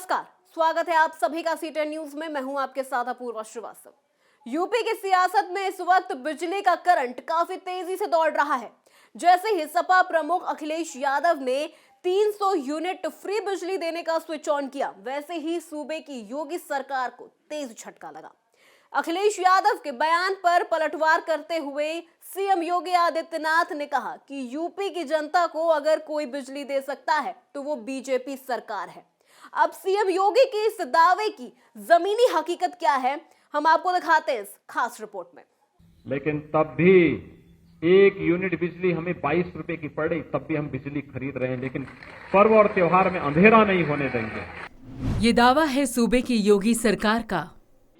नमस्कार, स्वागत है आप सभी का C10 न्यूज में। मैं हूं आपके साथ अपूर्वा श्रीवास्तव। यूपी की सियासत में इस वक्त बिजली का करंट काफी तेजी से दौड़ रहा है। जैसे ही सपा प्रमुख अखिलेश यादव ने 300 यूनिट फ्री बिजली देने का स्विच ऑन किया, वैसे ही सूबे की योगी सरकार को तेज झटका लगा। अखिलेश यादव के बयान पर पलटवार करते हुए सीएम योगी आदित्यनाथ ने कहा कि यूपी की जनता को अगर कोई बिजली दे सकता है तो वो बीजेपी सरकार है। अब सीएम योगी के इस दावे की जमीनी हकीकत क्या है, हम आपको दिखाते हैं इस खास रिपोर्ट में। लेकिन तब भी 1 यूनिट बिजली हमें 22 रुपए की पड़ रही, तब भी हम बिजली खरीद रहे हैं। लेकिन पर्व और त्योहार में अंधेरा नहीं होने देंगे। ये दावा है सूबे की योगी सरकार का।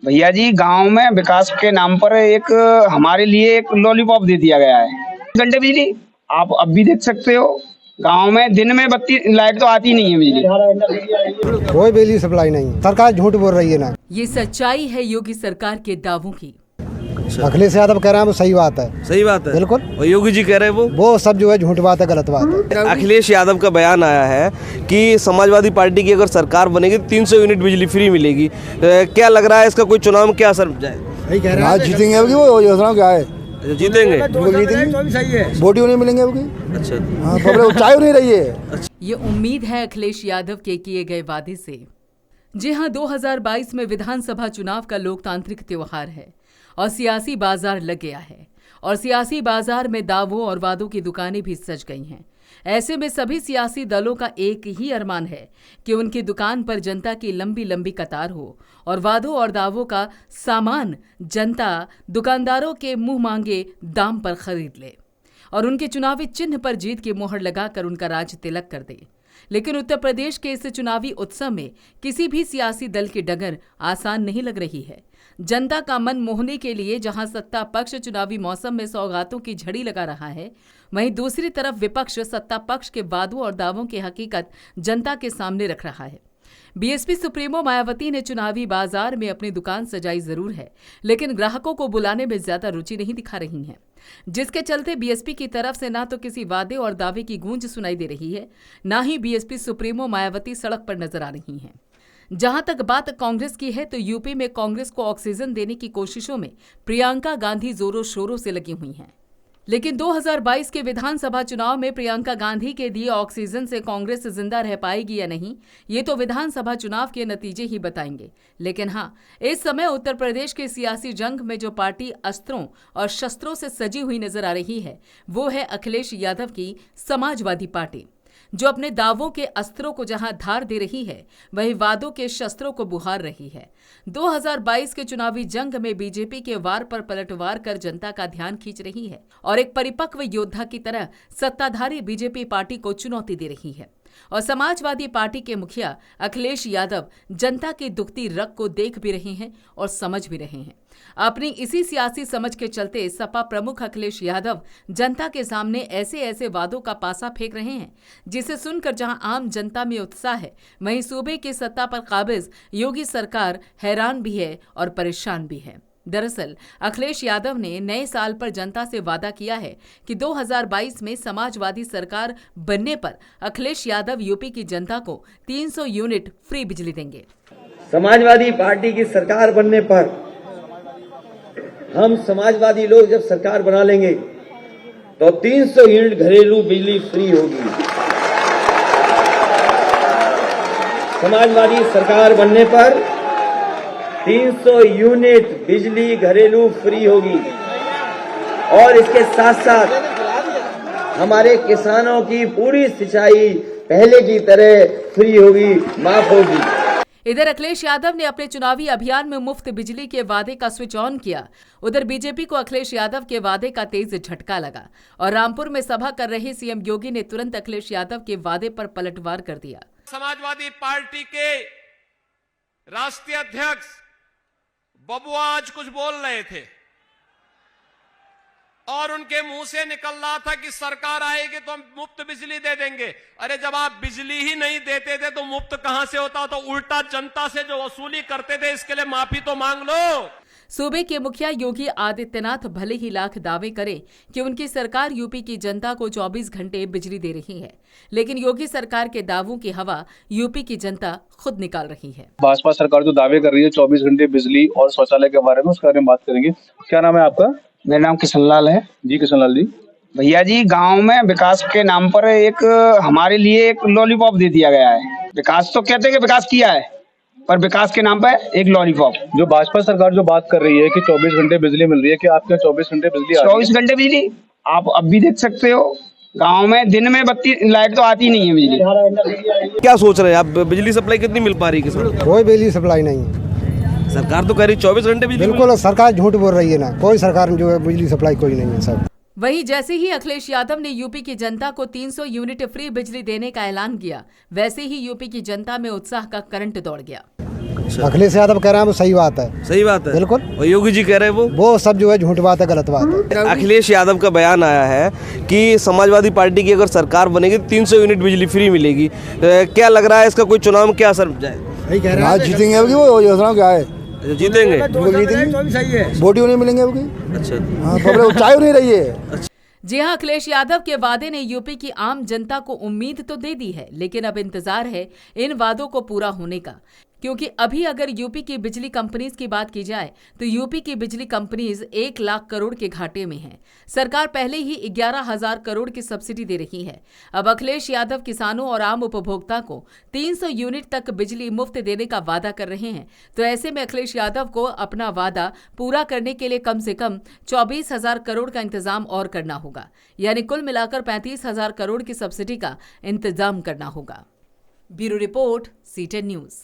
भैया जी, गांव में विकास के नाम पर एक हमारे लिए एक लॉलीपॉप दे दिया गया है। घंटे बिजली आप अब भी देख सकते हो। गांव में दिन में बत्ती लाइट तो आती नहीं है, बिजली कोई बिजली सप्लाई नहीं। सरकार झूठ बोल रही है ना। ये सच्चाई है योगी सरकार के दावों की। अखिलेश यादव कह रहा है वो सही बात है। सही बात है, बिल्कुल। और योगी जी कह रहे हैं वो सब जो है झूठ बात है, गलत बात है। अखिलेश यादव का बयान आया है कि समाजवादी पार्टी की अगर सरकार बनेगी 300 यूनिट बिजली फ्री मिलेगी। क्या लग रहा है इसका कोई चुनाव में क्या असर जाए? आज जीतेंगे वो योजना क्या है? जीतेंगे, वोट नहीं मिलेंगे। अच्छा, चाय नहीं रही है। ये उम्मीद है अखिलेश यादव के किए गए वादे से। जी हां, 2022 में विधानसभा चुनाव का लोकतांत्रिक त्योहार है और सियासी बाजार लग गया है। और सियासी बाजार में दावों और वादों की दुकानें भी सज गई हैं। ऐसे में सभी सियासी दलों का एक ही अरमान है कि उनकी दुकान पर जनता की लंबी लंबी कतार हो और वादों और दावों का सामान जनता दुकानदारों के मुंह मांगे दाम पर खरीद ले और उनके चुनावी चिन्ह पर जीत की मोहर लगाकर उनका राज तिलक कर दे। लेकिन उत्तर प्रदेश के इस चुनावी उत्सव में किसी भी सियासी दल की डगर आसान नहीं लग रही है। जनता का मन मोहने के लिए जहां सत्ता पक्ष चुनावी मौसम में सौगातों की झड़ी लगा रहा है, वहीं दूसरी तरफ विपक्ष सत्ता पक्ष के वादों और दावों की हकीकत जनता के सामने रख रहा है। बीएसपी सुप्रीमो मायावती ने चुनावी बाजार में अपनी दुकान सजाई जरूर है, लेकिन ग्राहकों को बुलाने में ज्यादा रुचि नहीं दिखा रही हैं, जिसके चलते बीएसपी की तरफ से ना तो किसी वादे और दावे की गूंज सुनाई दे रही है, ना ही बीएसपी सुप्रीमो मायावती सड़क पर नजर आ रही हैं। जहां तक बात कांग्रेस की है तो यूपी में कांग्रेस को ऑक्सीजन देने की कोशिशों में प्रियंका गांधी जोरों शोरों से लगी हुई हैं। लेकिन 2022 के विधानसभा चुनाव में प्रियंका गांधी के दिए ऑक्सीजन से कांग्रेस जिंदा रह पाएगी या नहीं, ये तो विधानसभा चुनाव के नतीजे ही बताएंगे। लेकिन हाँ, इस समय उत्तर प्रदेश के सियासी जंग में जो पार्टी अस्त्रों और शस्त्रों से सजी हुई नजर आ रही है, वो है अखिलेश यादव की समाजवादी पार्टी, जो अपने दावों के अस्त्रों को जहां धार दे रही है, वहीं वादों के शस्त्रों को बुहार रही है। 2022 के चुनावी जंग में बीजेपी के वार पर पलटवार कर जनता का ध्यान खींच रही है और एक परिपक्व योद्धा की तरह सत्ताधारी बीजेपी पार्टी को चुनौती दे रही है। और समाजवादी पार्टी के मुखिया अखिलेश यादव जनता की दुखती रग को देख भी रहे हैं और समझ भी रहे हैं। अपनी इसी सियासी समझ के चलते सपा प्रमुख अखिलेश यादव जनता के सामने ऐसे ऐसे वादों का पासा फेंक रहे हैं, जिसे सुनकर जहां आम जनता में उत्साह है, वहीं सूबे की सत्ता पर काबिज योगी सरकार हैरान भी है और परेशान भी है। दरअसल अखिलेश यादव ने नए साल पर जनता से वादा किया है कि 2022 में समाजवादी सरकार बनने पर अखिलेश यादव यूपी की जनता को 300 यूनिट फ्री बिजली देंगे। समाजवादी पार्टी की सरकार बनने पर हम समाजवादी लोग जब सरकार बना लेंगे तो 300 यूनिट घरेलू बिजली फ्री होगी। समाजवादी सरकार बनने पर 300 यूनिट बिजली घरेलू फ्री होगी और इसके साथ साथ हमारे किसानों की पूरी सिंचाई पहले की तरह फ्री होगी, माफ होगी। इधर अखिलेश यादव ने अपने चुनावी अभियान में मुफ्त बिजली के वादे का स्विच ऑन किया। उधर बीजेपी को अखिलेश यादव के वादे का तेज झटका लगा और रामपुर में सभा कर रहे सीएम योगी ने तुरंत अखिलेश यादव के वादे पर पलटवार कर दिया। समाजवादी पार्टी के राष्ट्रीय अध्यक्ष बबुआ आज कुछ बोल रहे थे और उनके मुंह से निकल रहा था कि सरकार आएगी तो हम मुफ्त बिजली दे देंगे। अरे जब आप बिजली ही नहीं देते थे तो मुफ्त कहां से होता? तो उल्टा जनता से जो वसूली करते थे, इसके लिए माफी तो मांग लो। सूबे के मुखिया योगी आदित्यनाथ भले ही लाख दावे करें कि उनकी सरकार यूपी की जनता को 24 घंटे बिजली दे रही है, लेकिन योगी सरकार के दावों की हवा यूपी की जनता खुद निकाल रही है। भाजपा सरकार जो दावे कर रही है 24 घंटे बिजली और शौचालय के बारे में, उसके बारे में बात करेंगे। क्या नाम है आपका? मेरा नाम किशनलाल है। जी किशनलाल जी। भैया जी, गांव में विकास के नाम पर एक हमारे लिए एक लॉलीपॉप दे दिया गया है। विकास तो कहते हैं कि विकास किया है, पर विकास के नाम पर एक लॉलीपॉप। जो भाजपा सरकार जो बात कर रही है कि 24 घंटे बिजली मिल रही है, कि आपके 24 घंटे बिजली आ रही है? 24 घंटे बिजली आप अब भी देख सकते हो। गांव में दिन में बत्ती लाइट तो आती नहीं है बिजली। क्या सोच रहे हैं आप, बिजली सप्लाई कितनी मिल पा रही है किसान? कोई बिजली सप्लाई नहीं है। सरकार तो कह रही 24 घंटे बिजली। बिल्कुल, सरकार झूठ बोल रही है ना, कोई सरकार जो है बिजली सप्लाई कोई नहीं है सब। वहीं जैसे ही अखिलेश यादव ने यूपी की जनता को 300 यूनिट फ्री बिजली देने का ऐलान किया, वैसे ही यूपी की जनता में उत्साह का करंट दौड़ गया। अखिलेश यादव कह रहे हैं वो सही बात है। सही बात है, बिल्कुल। और योगी जी कह रहे हैं वो सब जो है झूठ बात है, गलत बात है। अखिलेश यादव का बयान आया है कि समाजवादी पार्टी की अगर सरकार बनेगी 300 यूनिट बिजली फ्री मिलेगी। क्या लग रहा है इसका कोई चुनाव में क्या असर जाए? आज जीतेंगे अब की वो योजना क्या है? जीतेंगे, बोटियों नहीं मिलेंगे अब की। अच्छा, हाँ, पब्लिक चाय नहीं रही है। जी हां, अखिलेश यादव के वादे ने यूपी की आम जनता को उम्मीद तो दे दी है, लेकिन अब इंतजार है इन वादों को पूरा होने का। क्योंकि अभी अगर यूपी की बिजली कंपनीज की बात की जाए तो यूपी की बिजली कंपनीज 1 लाख करोड़ के घाटे में हैं। सरकार पहले ही 11,000 करोड़ की सब्सिडी दे रही है। अब अखिलेश यादव किसानों और आम उपभोक्ता को 300 यूनिट तक बिजली मुफ्त देने का वादा कर रहे हैं। तो ऐसे में अखिलेश यादव को अपना वादा पूरा करने के लिए कम से कम 24,000 करोड़ का इंतजाम और करना होगा, यानी कुल मिलाकर 35,000 करोड़ की सब्सिडी का इंतजाम करना होगा। Bureau report, C10 news.